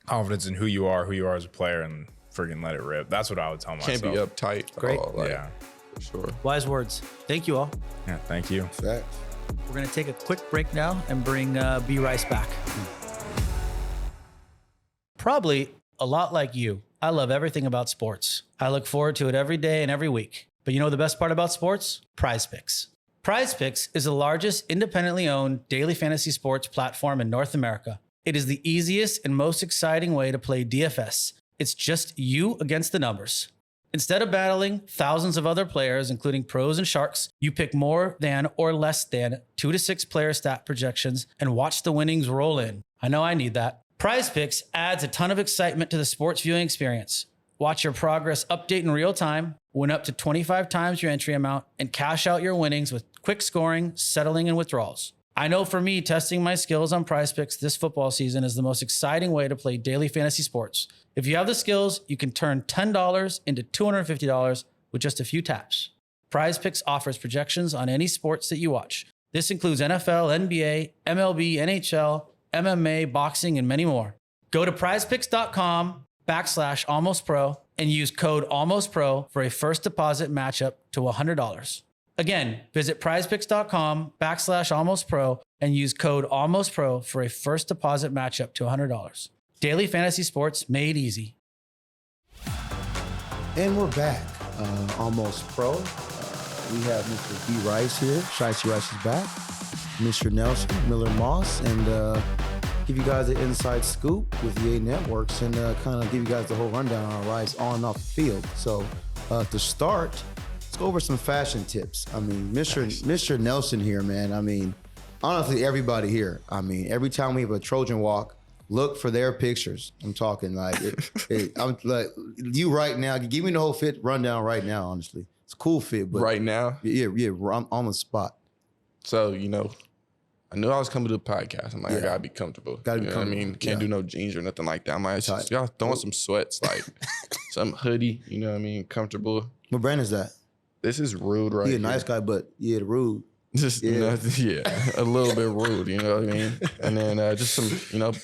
confidence in who you are as a player, and freaking let it rip. That's what I would tell myself. Can't be uptight. Great. Yeah, for sure. Wise words. Thank you all. yeah. Thank you. Facts. We're going to take a quick break now and bring B. Rice back. Probably a lot like you, I love everything about sports. I look forward to it every day and every week. But you know the best part about sports? Prize Picks. Prize Picks is the largest independently owned daily fantasy sports platform in North America. It is the easiest and most exciting way to play DFS. It's just you against the numbers. Instead of battling thousands of other players, including pros and sharks, you pick more than or less than 2 to 6 player stat projections and watch the winnings roll in. I know I need that. Prize Picks adds a ton of excitement to the sports viewing experience. Watch your progress update in real time, win up to 25 times your entry amount, and cash out your winnings with quick scoring, settling, and withdrawals. I know for me, testing my skills on Prize Picks this football season is the most exciting way to play daily fantasy sports. If you have the skills, you can turn $10 into $250 with just a few taps. Prize Picks offers projections on any sports that you watch. This includes NFL, NBA, MLB, NHL, MMA, boxing, and many more. Go to prizepicks.com/almostpro and use code almostpro for a first deposit matchup to $100. Again, visit prizepicks.com/almostpro and use code almostpro for a first deposit matchup to $100. Daily fantasy sports made easy. And we're back. Almost Pro. We have Mr. B. Rice here. Shicey Rice is back. Mr. Nelson, Miller Moss, and give you guys an inside scoop with EA Networks and kind of give you guys the whole rundown on Rice on and off the field. So to start, let's go over some fashion tips. I mean, Mr. Nelson here, man. I mean, honestly, everybody here. I mean, every time we have a Trojan walk, look for their pictures. I'm talking like, I'm like you right now. Give me the whole fit rundown right now. Honestly, it's a cool fit, but Right now? yeah, I'm on the spot. So, I knew I was coming to the podcast. I'm like, I gotta be comfortable. Gotta be you know what I comfortable. mean? Can't do no jeans or nothing like that. I'm like, just gotta throw on some sweats, like some hoodie, you know what I mean? Comfortable. What brand is that? This is rude right He a here. nice guy, but yeah, rude. Just, a little bit rude, you know what I mean? And then just some,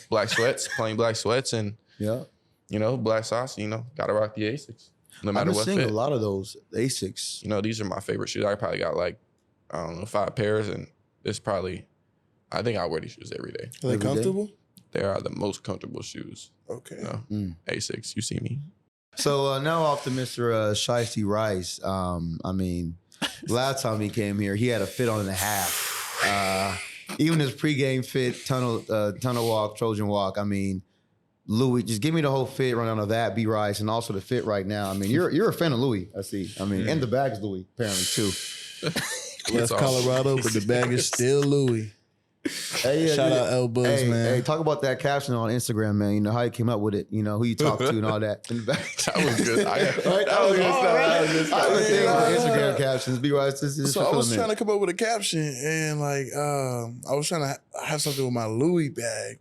black sweats, plain black sweats, and, Yeah. black socks, gotta rock the Asics, no matter I've been what seeing fit. a lot of those Asics. These are my favorite shoes. I probably got 5 pairs, and this probably, I think I wear these shoes every day. Are they comfortable? They are the most comfortable shoes. Okay. Asics, you see me. So now off to Mr. Shicey Rice. I mean, last time he came here, he had a fit on and a half. Even his pregame fit, tunnel walk, Trojan walk. I mean, Louis, just give me the whole fit rundown of that, B. Rice, and also the fit right now. I mean, you're a fan of Louis, I see. I mean, and the bag is Louis apparently too. Left Colorado, but the bag is still Louis. Hey, Shout out Elbows, man. Hey, talk about that caption on Instagram, man. You know how you came up with it. You know who you talked to and all that. In the back. That was good. That was good stuff. I was thinking about Instagram captions. B. Rice, this is So I was trying to come up with a caption, and I was trying to have something with my Louis bag,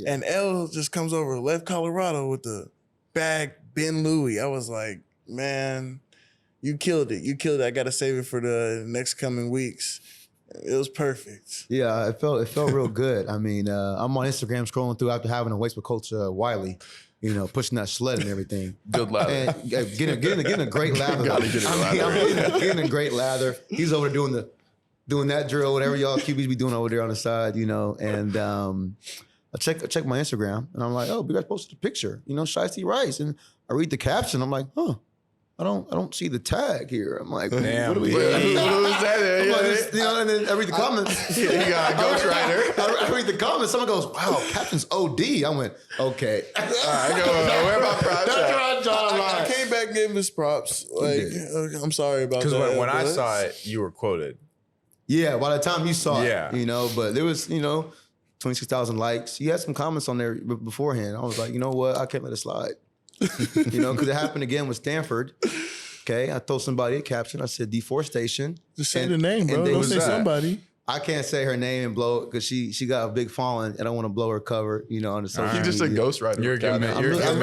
and L just comes over, left Colorado with the bag, Ben Louis. I was like, man, you killed it. You killed it. I got to save it for the next coming weeks. It was perfect. Yeah, it felt real good. I mean, I'm on Instagram scrolling through after having a waste with Coach Wiley, pushing that sled and everything. Good lather. And getting a great lather. Gotta get a lather. I'm getting a great lather. He's over there doing that drill, whatever y'all QBs be doing over there on the side, And I check my Instagram and I'm like, oh, we got posted a picture, Shicey Rice, and I read the caption. I'm like, huh. I don't see the tag here. I'm like, damn. what do we? What was that? I'm like, and then I read the comments. You got a ghostwriter. I read the comments. Someone goes, "Wow, Captain's OD." I went, "Okay." I go, where my props That's at? what I draw the line. I came back and gave him his props. Like, I'm sorry about that. Because when I but saw it, you were quoted. Yeah, by the time you saw Yeah. it, but there was, 26,000 likes. You had some comments on there beforehand. I was like, you know what? I can't let it slide. Because it happened again with Stanford. Okay, I told somebody a caption. I said deforestation. just say the name, bro. and they- Don't Who's say that? somebody. I can't say her name and blow it because she got a big following, and I want to blow her cover, on the social You're just a media. ghostwriter. You're a good man. I'm really a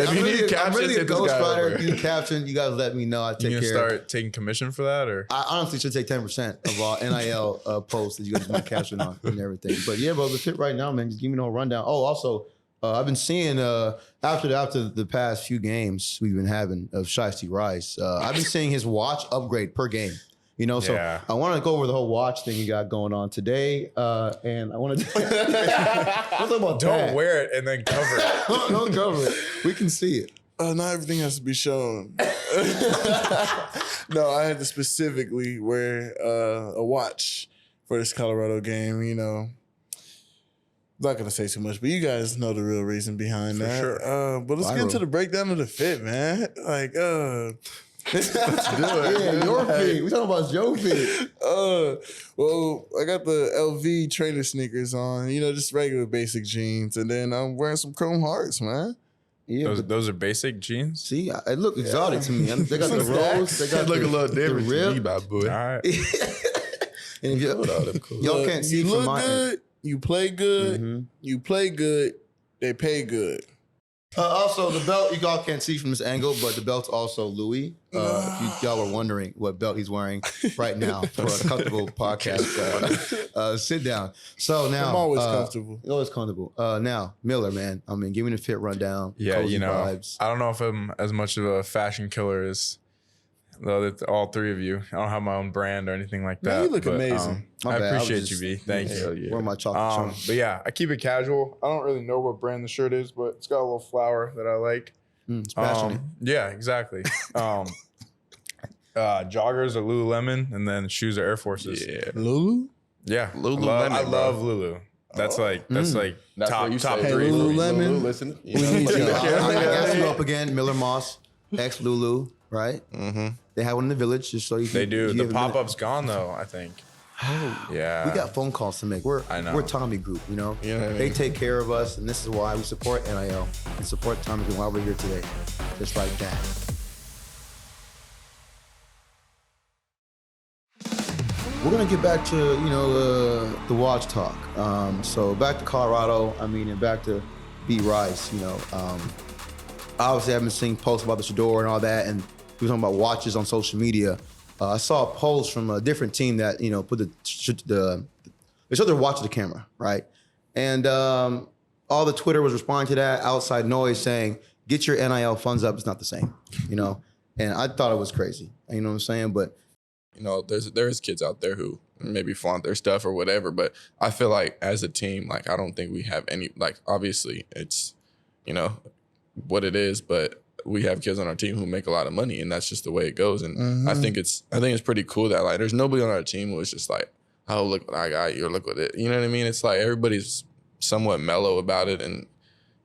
hit this guy ghostwriter. over. If you need caption, you guys let me know. I You take gonna care. start taking commission for that, or I honestly should take 10% of all NIL posts that you guys want to caption on and everything. But yeah, bro, the fit right now, man, just give me no rundown. Oh, also, I've been seeing after the past few games we've been having of Shicey Rice, I've been seeing his watch upgrade per game. So Yeah. I want to go over the whole watch thing you got going on today, and I want to talk about don't that. wear it and then cover it. Don't cover it. We can see it. Not everything has to be shown. No, I had to specifically wear a watch for this Colorado game. I'm not gonna say too much, but you guys know the real reason behind that. sure. But let's get into the breakdown of the fit, man. Let's do it. Yeah, your pick. We talking about your pick. Well, I got the LV trainer sneakers on, just regular basic jeans. And then I'm wearing some Chrome Hearts, man. Yeah, Those are basic jeans. see, it look exotic to me. They got the rose. They got Look a little the different to me, rib. my boy. All right. And if y'all can't see you from look my good, you play good, you play good, they pay good. Also, the belt, you all can't see from this angle, but the belt's also Louis. If y'all were wondering what belt he's wearing right now for a comfortable podcast, sit down. So now, I'm always comfortable. Always comfortable. Now, Miller, man, I mean, give me the fit rundown. Yeah, cozy vibes. I don't know if I'm as much of a fashion killer as all three of you. I don't have my own brand or anything like that. Man, you look amazing. My I bad, I was appreciate just- you, B. Thank you. Where my chocolate chunk? But yeah, I keep it casual. I don't really know what brand the shirt is, but it's got a little flower that I like. It's passionate. Yeah, exactly. Joggers are Lululemon, and then shoes are Air Forces. Yeah. Lulu? Yeah, Lululemon, I bro. love Lulu. That's like That's top what you top say. three. Hey, for me. Lululemon. Lulu, listen. We need you. I gas you up again, Miller Moss, ex Lulu, right? Mm-hmm. They have one in the village, just so you can. They do. you The have a pop minute. up's gone though. I think. Oh, Yeah. we got phone calls to make. I know. We're Tommy Group, You know what I They mean? take care of us, and this is why we support NIL and support Tommy Group while we're here today, just like that. We're gonna get back to the watch talk. So back to Colorado. I mean, and back to B. Rice. Obviously, I've been seeing posts about the Shador and all that, and we were talking about watches on social media. I saw a post from a different team that put they showed their watch to the camera, right? And all the Twitter was responding to that outside noise saying, "Get your NIL funds up. It's not the same," And I thought it was crazy. You know what I'm saying? But there is kids out there who maybe flaunt their stuff or whatever, but I feel like as a team, like I don't think we have any, like obviously it's, what it is, but we have kids on our team who make a lot of money, and that's just the way it goes. And I think it's pretty cool that like there's nobody on our team who is just like, oh, look what I got, you look what it. You know what I mean? It's like everybody's somewhat mellow about it, and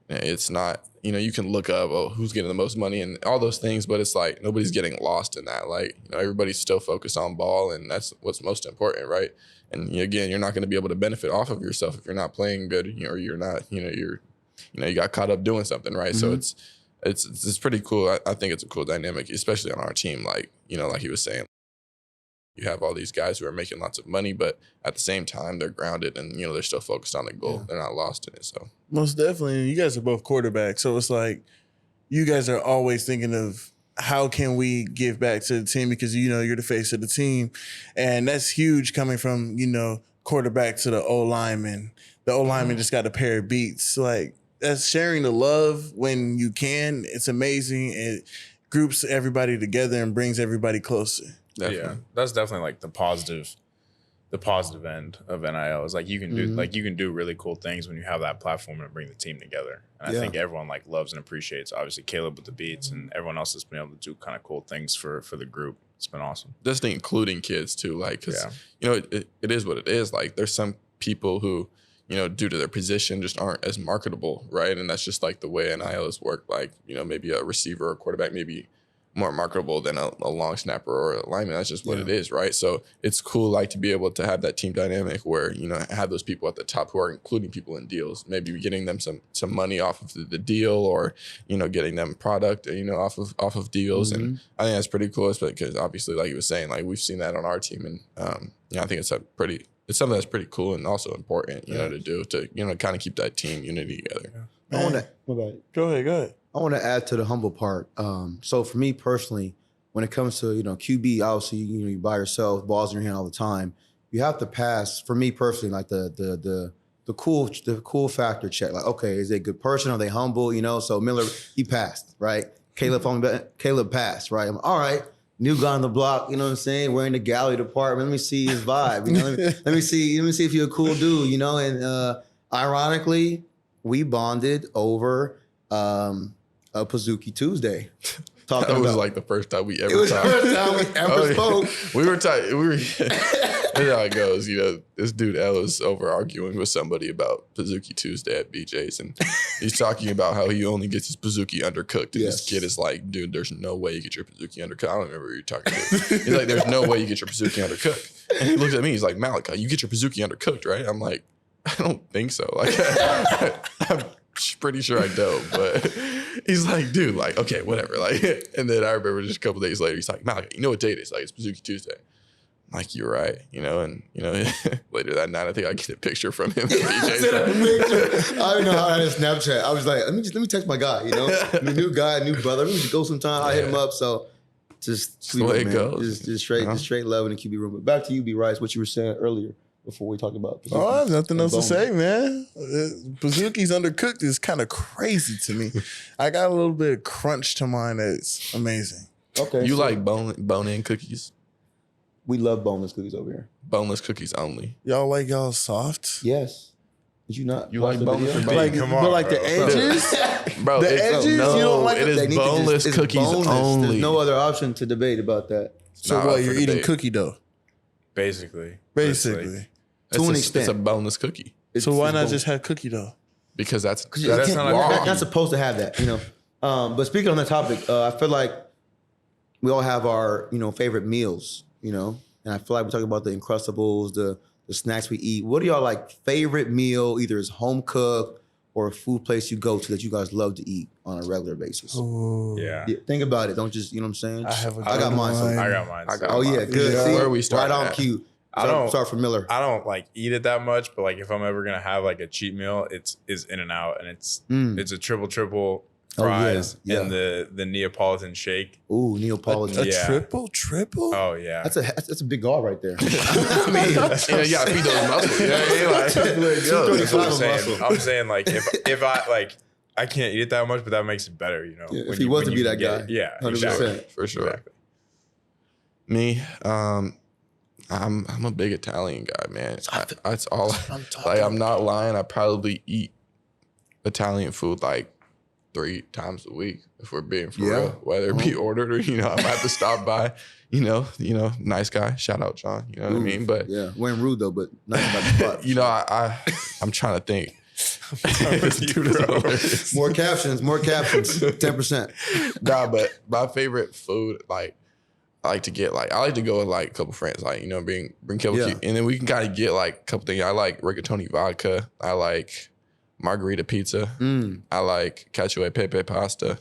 it's not, you can look up, oh, who's getting the most money and all those things, but it's like nobody's getting lost in that. Like, everybody's still focused on ball, and that's what's most important, right? And again, you're not going to be able to benefit off of yourself if you're not playing good, or you're not, you got caught up doing something, right? So it's pretty cool. I think it's a cool dynamic, especially on our team. Like, like he was saying, you have all these guys who are making lots of money, but at the same time, they're grounded and, they're still focused on the goal. Yeah. They're not lost in it. So most definitely. You guys are both quarterbacks. So it's like you guys are always thinking of how can we give back to the team because, you're the face of the team. And that's huge coming from, quarterback to the O-lineman. The O-lineman just got a pair of beats. Like, that's sharing the love when you can. It's amazing. It groups everybody together and brings everybody closer. Definitely. Yeah, that's definitely like the positive end of NIL is like you can do really cool things when you have that platform and bring the team together. And I think everyone like loves and appreciates. Obviously, Caleb with the beats and everyone else has been able to do kind of cool things for the group. It's been awesome. Just including kids too, like because it is what it is. Like there's some people who due to their position just aren't as marketable, right? And that's just like the way NIL has worked. Like maybe a receiver or quarterback maybe more marketable than a long snapper or a lineman. That's just what it is, right? So it's cool, like to be able to have that team dynamic where have those people at the top who are including people in deals, maybe getting them some money off of the deal, or getting them product, off of deals, and I think that's pretty cool, because obviously, like you was saying, like we've seen that on our team, and I think it's something that's pretty cool and also important, to do to kind of keep that team unity together. I want to Go ahead. I want to add to the humble part. So for me personally, when it comes to QB, obviously you by yourself, balls in your hand all the time. You have to pass. For me personally, like the cool factor check. Like, okay, is they a good person? Are they humble? So Miller, he passed, right? Caleb passed, right? I'm all right. New guy on the block, you know what I'm saying? We're in the gallery department. Let me see his vibe. Let me see if you're a cool dude. And ironically, we bonded over a Pazuki Tuesday. That was like the first time we ever It was the talked. first time we ever spoke. We were talking. That's how it goes. You know, this dude L is over arguing with somebody about Pizookie Tuesday at BJ's, and he's talking about how he only gets his Pizookie undercooked. And this kid is like, dude, there's no way you get your Pizookie undercooked. I don't remember who you're talking to. He's like, there's no way you get your Pizookie undercooked. And he looks at me, he's like, Malachi, you get your Pizookie undercooked, right? I'm like, I don't think so. Like, I'm pretty sure I don't. But he's like, dude, like, okay, whatever. Like, and then I remember just a couple days later, he's like, Malachi, you know what date it is? Like, it's Pizookie Tuesday. I'm like, you're right, you know, and you know, later that night, I think I get a picture from him. I don't know how I had a Snapchat. I was like, let me text my guy, you know, new guy, new brother. We should go sometime. I hit him up. So just the way it goes. Just straight love in the QB room. But back to you, B. Rice, what you were saying earlier before we talked about. Oh, I have nothing else to say, man. Pizookies undercooked is kind of crazy to me. I got a little bit of crunch to mine that's amazing. Okay, you like bone-in cookies? We love boneless cookies over here. Boneless cookies only. Y'all like y'all soft? Yes. Did you not? You like boneless or Like, Come on, but like bro. the edges? Bro, The edges? You don't like it it? is boneless cookies only. There's no other option to debate about that. So Nah, what, for you're eating debate. cookie dough? Basically. Basically. To an It's extent. a boneless cookie So why not boneless. just have cookie dough? because that's That's not You're like not supposed to have that, you know. But speaking on that topic, I feel like we all have our, you know, favorite meals, you know, and I feel like we're talking about the Uncrustables, the snacks we eat. What are y'all like favorite meal, either as home cooked or a food place you go to that you guys love to eat on a regular basis? Ooh. Yeah. Yeah, think about it. Don't just, you know what I'm saying? I got mine. So- I got mine. I got Oh yeah, mine. good. Yeah. See, Where are we right starting on at? cue. I don't- start from Miller. I don't like eat it that much, but like if I'm ever gonna have like a cheat meal, it's In-N-Out, and it's a triple Oh, yeah. fries Yeah. and the Neapolitan shake. Ooh, Neapolitan. A Yeah. triple? Oh yeah. That's a big guard right there. Yeah, you gotta feed those muscles. Yeah, That's what I'm saying. muscle. I'm saying like if I like I can't eat it that much, but that makes it better, you know. Yeah, if when he you- was when to you be can that get guy. it. Yeah, 100%. exactly. for sure. Exactly. Me, I'm a big Italian guy, man. That's all. Like, I'm not lying. I probably eat Italian food like 3 times a week, if we're being for real. Whether it be ordered or, you know, I might have to stop by. You know, nice guy. Shout out John. You know what I mean? But yeah, weren't rude though, but nice about the spot. you know, I'm trying to think. This dude is hilarious. More captions, 10%. Nah, but my favorite food, like, I like to go with like a couple friends, like, you know, bring couple, Yeah. and then we can kind of get like a couple things. I like rigatoni vodka. I like margarita pizza. I like cacio e pepe pasta.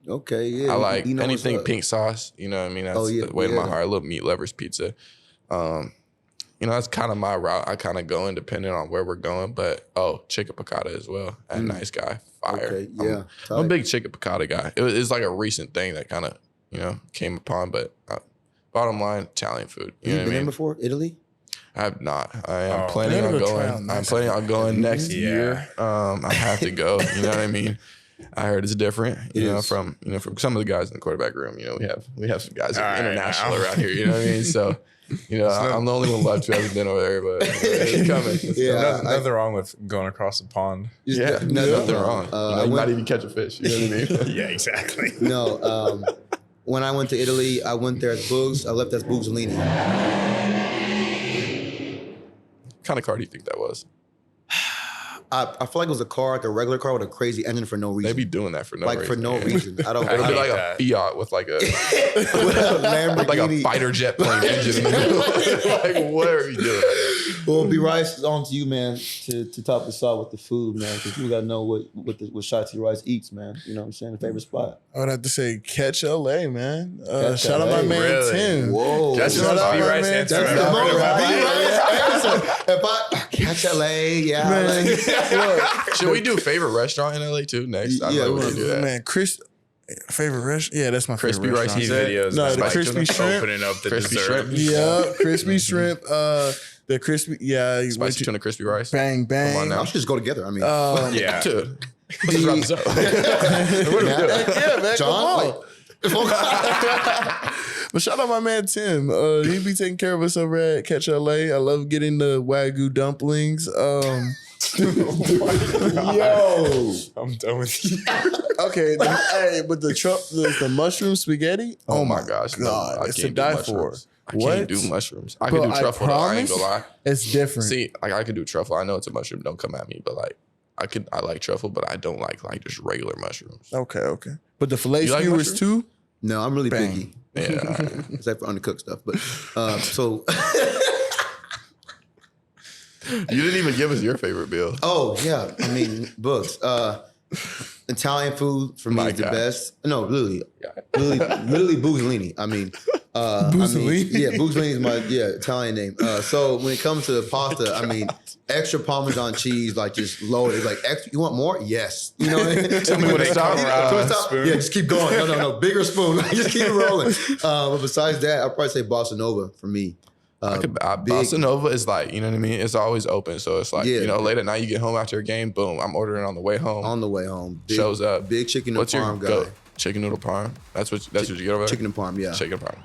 Okay, yeah. I like you know what's anything up. pink sauce. You know what I mean? That's yeah, the way to my yeah. heart. I love meat lovers pizza. You know, that's kind of my route. I kind of go in depending on where we're going. But chicken piccata as well. At Nice Guy, fire. Okay, yeah. I'm a big chicken piccata guy. It's like a recent thing that kind of, you know, came upon. But bottom line, Italian food. You know Have you what I been there mean? before? Italy? I have not. I am Oh. planning Never on go try going. out I'm Nice planning on going next Yeah. year. I have to go. You know what I mean? I heard it's different. It You know, is. from some of the guys in the quarterback room. You know, we have some guys All right, international now. around here. You know what I mean? So, you know, I'm the only one left who hasn't been over there, but it's coming. It's Yeah. coming. Nothing wrong with going across the pond. Yeah, nothing wrong. You know, you might even catch a fish. You know what I mean? Yeah, exactly. No. When I went to Italy, I went there as Boogs. I left as Boogsalini. What kind of car do you think that was? I feel like it was a car, like a regular car with a crazy engine for no reason. They be doing that for no reason. For no man. reson. I don't. It'll be hate like that. a Fiat with like a Lamborghini. like a fighter jet plane engine. Like, what are you doing? Well, B. Rice, it's on to you, man, to top this off with the food, man, because you gotta know what Shotty Rice eats, man. You know what I'm saying? The favorite spot. I would have to say Catch LA, man. Catch Shout out LA. my man Really? Tim. Whoa. That's Shout just out B. my Rice man answer. Tim. That's the most Yeah. B. Rice answer. If I catch LA, yeah. Man, like- Should we do favorite restaurant in LA too next? I Yeah, know we we wanna can do that. Man, favorite restaurant? Yeah, that's my Crispy favorite rice restaurant. See videos. No, of the like crispy shrimp. opening up the Crispy dessert. shrimp. Yeah, crispy shrimp. The crispy, Spicy tuna crispy rice. bang bang. Come on now. I should just go together. I mean, Yeah. Dude, let's wrap this up. What are we doing? Yeah, man. John, Come on. But shout out my man Tim. He be taking care of us over at Catch LA. I love getting the Wagyu dumplings. Yo. I'm done with you. Okay, but the mushroom spaghetti. Oh my gosh, no, God, I it's to can't do die mushrooms. I What? can't do mushrooms. I Bro, can do truffle though. I ain't gonna lie. It's different. See, like I can do truffle. I know it's a mushroom. Don't come at me, but like I like truffle, but I don't like just regular mushrooms. Okay. But the filet You like skewers mushrooms? too? No, I'm really Bang. picky. Yeah. All right. Except for undercooked stuff. But so You didn't even give us your favorite meal. oh yeah, I mean books. Italian food for me My is the God. best. No, literally Yeah. literally Buzzolini. I mean, Buzzolini? yeah, Buzzolini is my Italian name. So when it comes to the pasta, I mean, extra Parmesan cheese, like just loaded. Like, extra, you want more? Yes. You know what I mean? Tell me when to come around. To a stop. Spoon. Yeah, just keep going. No, bigger spoon. Just keep it rolling. But besides that, I'd probably say Bossa Nova for me. Bossa Nova is like, you know what I mean? It's always open. So it's like, Yeah. you know, late at night, you get home after a game, boom, I'm ordering on the way home. On the way home, Shows up. Big chicken and What's your parm guy. go? Chicken noodle parm? That's what you get over there? Chicken and parm, yeah. Chicken parm.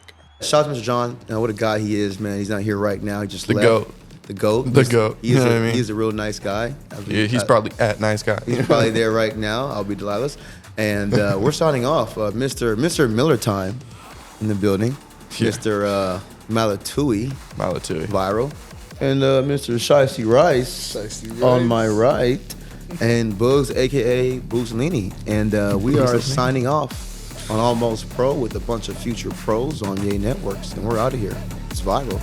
Shout out to Mr. John. What a guy he is, man. He's not here right now. He just The left. GOAT. The GOAT. The GOAT. He's, You know what I mean? He's a real nice guy. Yeah, he's probably at nice guy. He's probably there right now. I'll be Delilah's. And we're signing off. Mr. Miller Time in the building. Yeah. Mr. Malatui, Malatui. viral. And Mr. Shicey Rice on my right. And Bugs, a.k.a. Buzzolini. And we are signing off on Almost Pro with a bunch of future pros on Yay Networks. And we're out of here. It's viral.